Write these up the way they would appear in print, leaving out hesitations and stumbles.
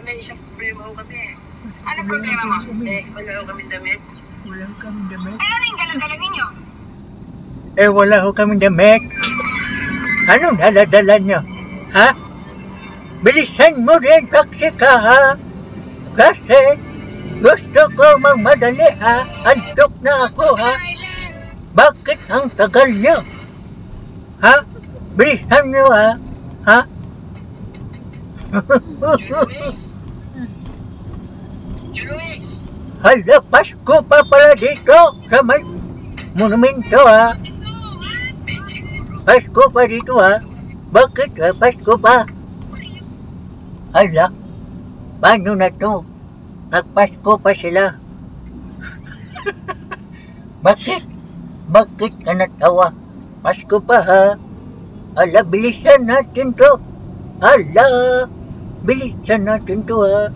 may isang problema ho kami. Ano problema mo? Wala ho kaming damit. Wala ho kaming damit. Ay, ano yung dala-dala ninyo? Wala ho kaming damit. Anong dala-dala nyo? Ha? Bilisan mo rin, taksi ka, ha? Kasi gusto ko magmadali, ha? Antok na ako, ha? Bakit ang tagal nyo? Ha? Bilisan nyo, ha? Ha? Luis! Hala, Pasko pa pala dito sa may monumento, ha? Pasko pa dito, ha? Bakit, ha? Pasko pa? Hala, paano na to? Nagpasko pa sila. Bakit? Bakit ka natawa? Pasko pa, ha? Hala, bilisan natin to. Hala, bilisan natin to, ha?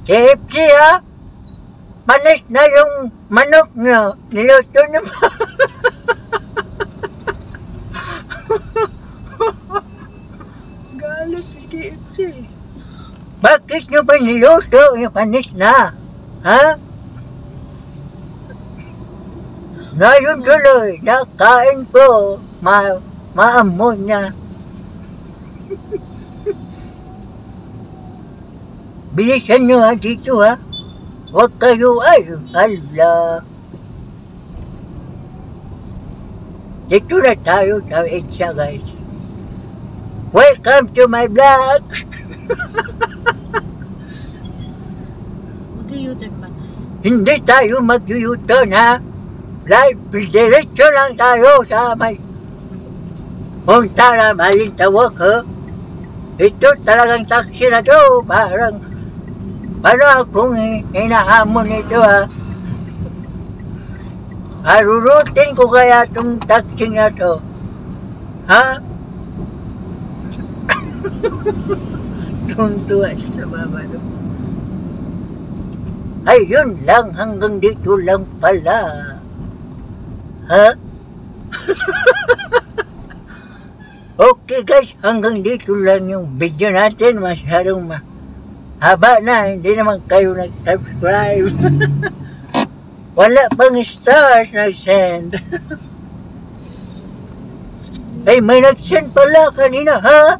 KFC, ha? Panis na yung manok nyo. Niluto nyo ba? Galit si KFC. Bakit nyo ba niluto yung panis na? Ha? Ngayon tuloy, nakain ko. Maamoy niya. Bilisan nyo, ha, dito, ha? Huwag kayo, ay, hala. Dito na tayo sa EDSA, guys. Welcome to my vlog! Mag-u-turn ba tayo? Hindi tayo mag-u-turn, ha? Live, diretso lang tayo sa may punta na Malintawak, ha? Ito talagang taxi na to, parang akong hinahamon ito, ha? Arurutin ko kaya itong taxi na to, ha? Tuntuas sa baba, no? Ayun lang, hanggang dito lang pala, ha? Okay guys, hanggang dito lang yung video natin. Masyadong haba na, hindi naman kayo nag-subscribe. Wala pang stars nag-send. Ay, may nag-send pala kanina, ha?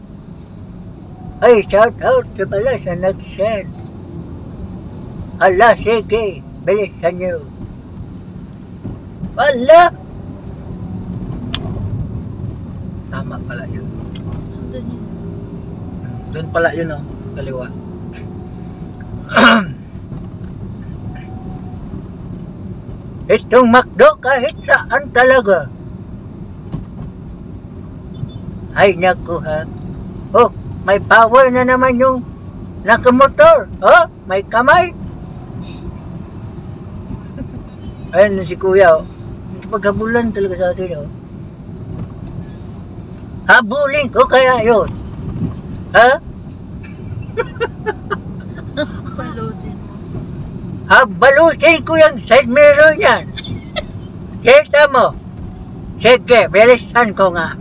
Ay, shout out sa pala sa nag-send. Ala, sige, bilisan nyo. Wala! Tama pala yun. Doon pala yun, oh. Kaliwa. Itong McDo kahit saan talaga. Ay, naku, ha. Oh, may power na naman yung nakamotor. Oh, may kamay. Ayun na si Kuya, oh. Paghabulan talaga sa atin, oh. Habulin ko kaya yun. Ha? Balusin mo. Balusin ko yung side mirror yan. Kita mo? Sige, bilisan ko nga.